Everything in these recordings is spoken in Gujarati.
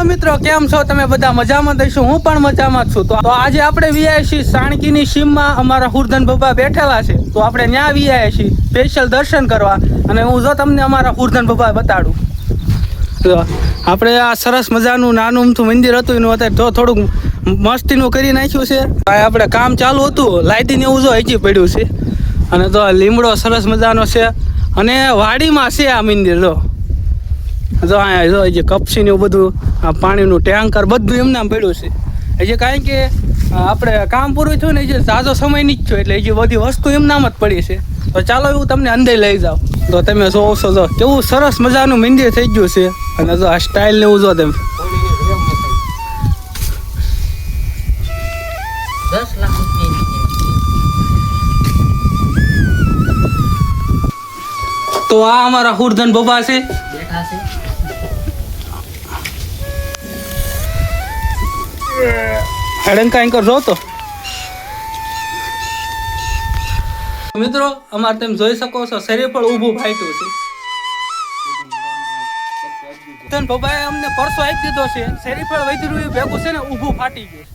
હેલો મિત્રો, કેમ છો તમે? બધા મજામાં દઈશું, હું પણ મજામાં છું. તો આજે આપણે વીઆઈ છીએ સાણકીની સીમમાં. અમારા હુરધન બાબા બેઠેલા છે, તો આપણે ત્યાં વીઆઈ છીએ સ્પેશિયલ દર્શન કરવા. અને હું જો તમને અમારા હુરધન બાબા બતાડું. તો આપણે આ સરસ મજાનું નાનું અમથું મંદિર હતું, એનું અત્યારે તો થોડુંક મસ્તીનું કરી નાખ્યું છે. આપણે કામ ચાલુ હતું, લાઈટીને એવું જો હજી પડ્યું છે. અને તો લીમડો સરસ મજાનો છે, અને વાડીમાં છે આ મંદિર. જો અહીંયા જો હજી કપસી ને એવું બધું, આ પાણીનું ટેન્કર બધું એમનામ પડ્યું છે. હજી કારણ કે આપણે કામ પૂરું થયું ને, હજી ઝાઝો સમય નહીં થયો, એટલે હજી બધી વસ્તુ એમનામ જ પડી છે. તો ચાલો એવું તમને અંદર લઈ જાઓ. તો તમે જોવો છો જો કેવું સરસ મજાનું મંદિર થઈ ગયું છે. અને જો આ સ્ટાઇલ ને એવું જો તમે. 10 લાખ તો આ અમારા હુરધન બાબા છે, બેઠા છે. હેડંકા એન્કર જો તો મિત્રો, અમારે તમે જોઈ શકો છો શરીફળ ઊભું ફાટ્યું છે. તન બાબાએ અમને પરસો આપી દીધો છે, શરીફળ વૈદ્યરું ભેગું છે ને ઊભું ફાટી ગયું.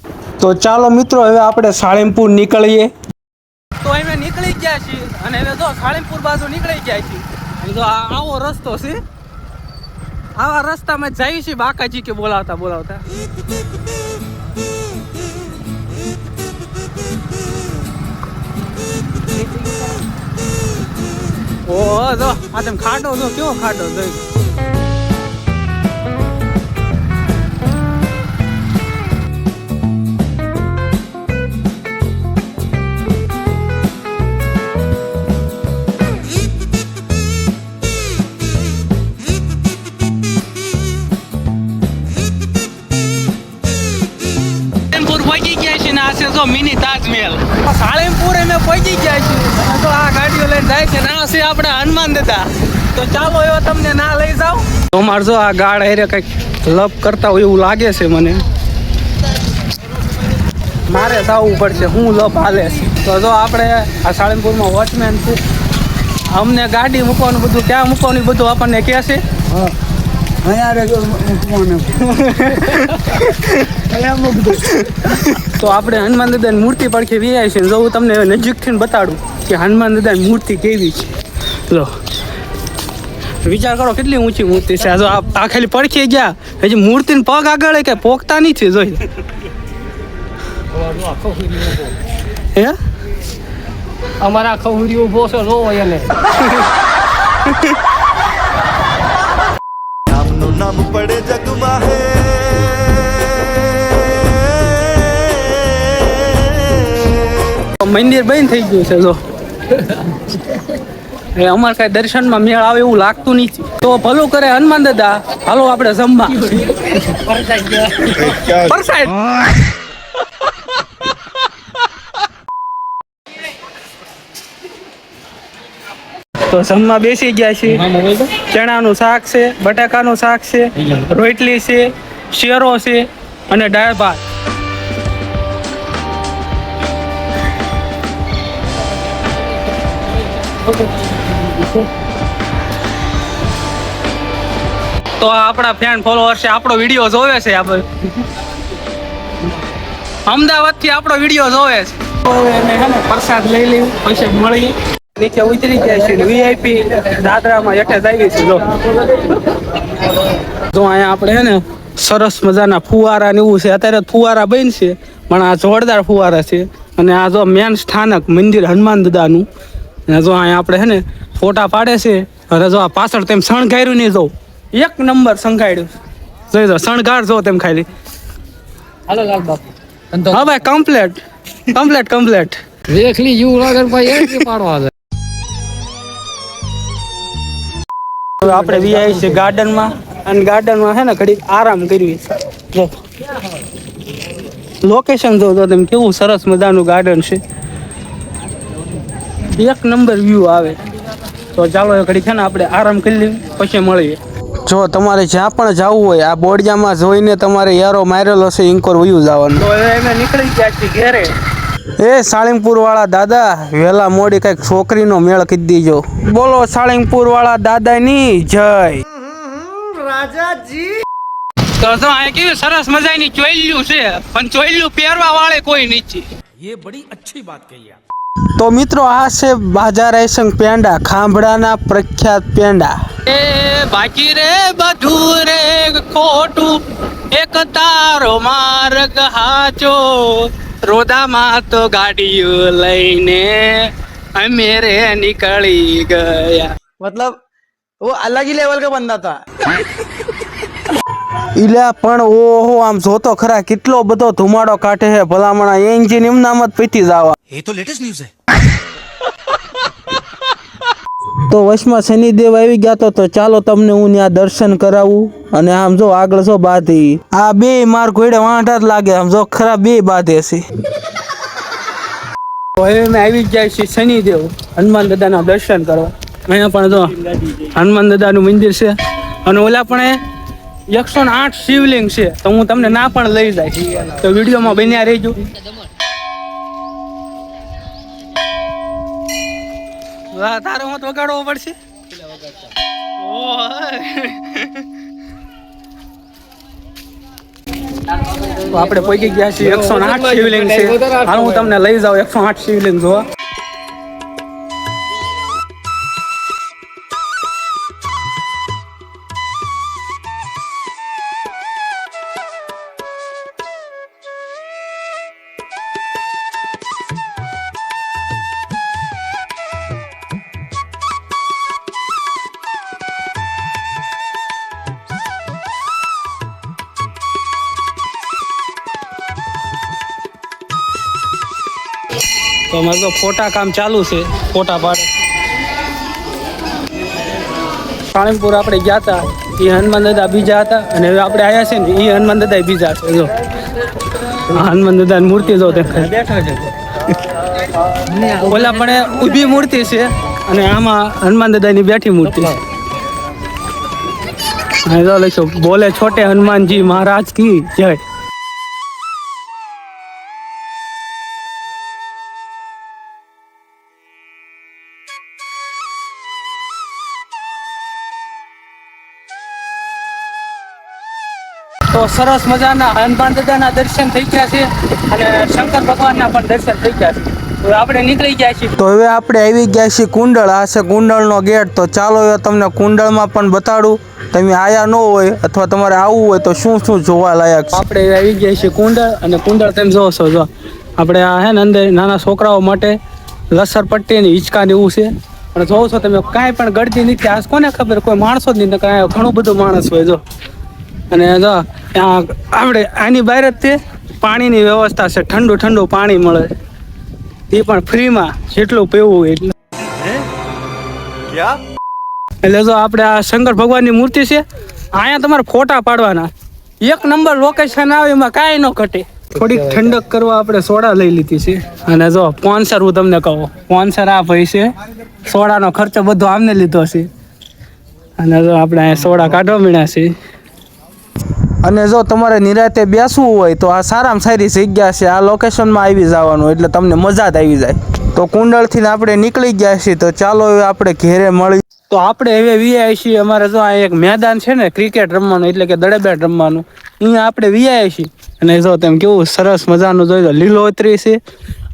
તો ચાલો મિત્રો, હવે આપણે સાળીમપુર નીકળીએ. તો અમે નીકળી ગયા છીએ, અને હવે જો સાળીમપુર બાજુ નીકળી ગયા છીએ. તો આવો રસ્તો છે, આવા રસ્તામાં જઈએ છીએ બાકાજી કે બોલાવતા બોલાવતા. ઓહો જો આ તમે ખાડો છો, કેવો ખાડો જોઈ. પહોંચી ગયા છે ને આ છે જો મિની તાજમહેલ. સાળીમપુર અમે પહોંચી ગયા છીએ, તો આ ગાડીઓ લઈને જાય છે ને આ છે આપણે હનુમાન દાદા. તો ચાલો એવો તમને ના લઈ જાઓ. અમારે જો આ ગાડ હેરે કંઈક લપ કરતા હોય એવું લાગે છે મને. મારે જવું પડશે, હું લપ હાલે છે. તો જો આપણે આ સાળીમપુરમાં વોચમેન છે, અમને ગાડી મૂકવાનું બધું ક્યાં મૂકવાનું બધું આપણને કહે છે. તો આપણે હનુમાન દાદાની મૂર્તિ પડખે વીઆઈ છે. જો હું તમને નજીકથી બતાડું કે હનુમાન દાદાની મૂર્તિ કેવી છે. લો વિચાર કરો કેટલી ઊંચી મૂર્તિ છે. જો આ ખાલી પડખે ગયા, હજી મૂર્તિને પગ આગળ કે પોખતા નથી. જોઈ હે અમારા ખવરી ઉભો છે, રો એને નામ પડે જગમાં હે. મંદિર બંધ થઈ ગયું છે. જો એ અમારે કઈ દર્શનમાં મેળ આવે એવું લાગતું નથી. તો ભલું કરે હનુમાન દાદા, હાલો આપણે જમવા. તો જમવા બેસી ગયા છે. ચણાનું શાક છે, બટાકાનું શાક છે, રોટલી છે, શેરો છે અને દાળ ભાત. તો આપણા ફેન ફોલોઅર છે, આપણો વિડીયો જોવે છે. આપણે અમદાવાદ થી આપણો વિડીયો જોવે છે. તો એને હે ને પ્રસાદ લઈ લેવું, પછી મળી નીચે ઉતરી ગયા છે. વીઆઈપી દાદરામાં હેઠે આવી છે. જો અહીંયા આપણે હે ને સરસ મજાના ફુવારા ને એવું છે. અત્યારે ફુવારા બંધ છે, પણ આ જોરદાર ફુવારા છે. અને આ જો મેન સ્થાનક મંદિર હનુમાન દાદાનું. અને જો અહીંયા આપણે હે ને ફોટા પાડે છે. અને જો આ પાછળ તેમ શણગાર્યું નહીં, જો એક નંબર શણગાર્યું. જોઈ દો શણગાર જો તેમ ખાલી. હાલો લાલ બાપુ, હા ભાઈ, કમ્પ્લેટ દેખલી યુ લાગન ભાઈ એ કે પાડવા દે. હવે આપણે વીઆઈ છે ગાર્ડનમાં, અને ગાર્ડનમાં હે ને ઘડીક આરામ કરવી. જો લોકેશન જો તમે કેવું સરસ મજાનું ગાર્ડન છે, એક નંબર વ્યૂ આવે. તો ચાલો ઘડીક છે ને આપણે આરામ કરી લઈએ, પછી મળીએ. જો તમારે જ્યાં પણ જવું હોય, આ બોર્ડિયામાં જોઈને તમારે યારો મારેલો છે ઇન્કોર વયું જવાનું. તો હવે અમે નીકળી ગયા છીએ ઘેરે. એ સાળીમપુર વાળા દાદા, વેલા મોડી કઈક છોકરીનો મેળ કરી દીજો. બોલો સાળીમપુર વાળા દાદાની જય. રાજાજી તો આ કેવી સરસ મજાની ચોયલ્યું છે, પણ ચોયલ્યું પહેરવા વાળે કોઈ નથી. ये बड़ी अच्छी बात कही आप. તો મિત્રો આ છે બાજા રાયસંગ પેંડા, ખાંભડાના પ્રખ્યાત પેંડા. એ બાકી રે બધું રે ખોટું, એક તારો માર્ગ હાચો, રોદામાં તો ગાડીઓ લઈને અમે રે નીકળી ગયા. मतलब वो अलग ही लेवल का बंदा था. ઇલા પણ ઓહો, આમ જોતો ખરા કેટલો બધો ધુમાડો કાઢે છે ભલામણા. એન્જિન એમનામ જ પીતી જવા. ये तो लेटेस्ट न्यूज है. તો વશમાં શનિદેવ આવી ગયા તો ચાલો તમને હું ત્યાં દર્શન કરાવું. અને આમ જો આગળ જો બાધી, આ બે માર ઘોડે વાંઢા જ લાગે, આમ જો ખરા બે બાધે છે. હવે મેં આવી જાય છે શનિદેવ હનુમાન દાદાના દર્શન કરવા. અહીંયા પણ જો હનુમાન દાદાનું મંદિર છે, અને ઓલા પણ 108 શિવલિંગ છે. તો હું તમને ના પણ લઈ જાય, તો વિડીયોમાં બન્યા રહેજો. વાહ, તારો મત વગાડવો પડશે. તો આપણે પહોંચી ગયા છીએ 108 શિવલિંગ છે. હાલ હું તમને લઈ જાઉં 108 શિવલિંગ જોવા. તો મારે તો ફોટા કામ ચાલુ છે, ફોટા પાડે. પાણીપુર આપણે ગયા હતા, એ હનુમાન દાદા બીજા હતા, અને હવે આપણે આવ્યા છે ને એ હનુમાન દાદા બીજા છે. જો હનુમાન દાદાની મૂર્તિ જો બેઠા છે. ઓલા પણ ઊભી મૂર્તિ છે, અને આમાં હનુમાન દાદાની બેઠી મૂર્તિ છે. જો લખ્યો, બોલે છોટે હનુમાનજી મહારાજ કી જય. તો સરસ મજાના હનુમાન દાદાના દર્શન થઈ ગયા છે, અને શંકર ભગવાનના પણ દર્શન થઈ ગયા છે. તો આપણે નીકળી ગયા છીએ. તો હવે આપણે આવી ગયા છીએ કુંડળ. આ છે કુંડળનો ગેટ. તો ચાલો હવે તમને કુંડળમાં પણ બતાડું. તમે આયા ન હોય અથવા તમારે આવવું હોય તો શું શું જોવા લાયક. આપણે આવી ગયા છીએ કુંડળ, અને કુંડળ તમે જોવો છો. જો આપણે આ હે ને અંદર નાના છોકરાઓ માટે લસરપટ્ટી ને હિંચકા ને એવું છે. પણ જોવો છો તમે, કાંઈ પણ ગળતી નથી. આ કોને ખબર, કોઈ માણસો જ નહીં, કાંઈ ઘણું બધું માણસ હોય. જો અને જો આપણે આની બહાર જ તે પાણીની વ્યવસ્થા છે, ઠંડુ ઠંડુ પાણી મળે, એ પણ ફ્રીમાં, જેટલું પીવું હોય એટલે. क्या એટલે જો આપણે આ શંકર ભગવાનની મૂર્તિ છે, અહીંયા તમારે ફોટા પાડવાના. 1 નંબર લોકેશન આવે, એમાં કાંઈ ન ઘટે. થોડીક ઠંડક કરવા આપણે સોડા લઈ લીધી છે. અને જો સ્પોન્સર હું તમને કહું, સ્પોન્સર આ ભાઈ છે. સોડાનો ખર્ચો બધો આમને લીધો છે. અને જો આપણે અહીંયા સોડા કાઢવા મીણ્યા છે. અને જો તમારે નિરાતે બેસવું હોય તો આ સારામાં સારી જગ્યા છે. આ લોકેશનમાં આવી જવાનું એટલે તમને મજા જ આવી જાય. તો કુંડળથી આપણે નીકળી ગયા છીએ. તો ચાલો હવે આપણે ઘેરે મળી. તો આપણે હવે વીઆઈ છીએ. અમારે જો આ એક મેદાન છે ને ક્રિકેટ રમવાનું, એટલે કે દડેબેટ રમવાનું, અહીંયા આપણે વીઆઈ છીએ. અને જો તમે કેવું સરસ મજાનું જોઈ લો, લીલોતરી છે.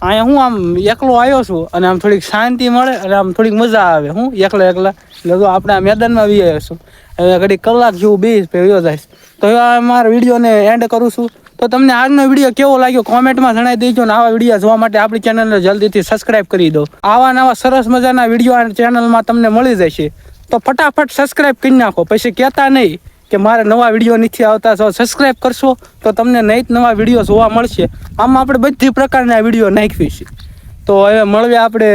અહીંયા હું આમ એકલો આવ્યો છું, અને આમ થોડીક શાંતિ મળે, અને આમ થોડીક મજા આવે. હું એકલા એટલે જો આપણે આ મેદાનમાં વીઆઈ છું. હવે ઘડી કલાક જેવું બેસ વયો જાય. તો હવે મારા વિડીયોને એન્ડ કરું છું. તો તમને આજનો વિડીયો કેવો લાગ્યો કોમેન્ટમાં જણાવી દેજો. ને આવા વિડીયો જોવા માટે આપણી ચેનલને જલ્દીથી સબસ્ક્રાઈબ કરી દો. આવા નવા સરસ મજાના વિડીયો આ ચેનલમાં તમને મળી જશે. તો ફટાફટ સબસ્ક્રાઈબ કરી નાખો. પછી કહેતા નહીં કે મારે નવા વિડીયો નથી આવતા. જો સબસ્ક્રાઈબ કરશો તો તમને નહીં નવા વિડીયો જોવા મળશે. આમાં આપણે બધી પ્રકારના વિડીયો નાખવી છે. તો હવે મળીએ આપણે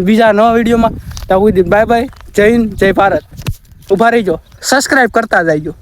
બીજા નવા વિડીયોમાં. ત્યાં સુધી બાય બાય. જય હિન્દ, જય ભારત. ઊભા રહીજો, સબસ્ક્રાઈબ કરતા જઈજો.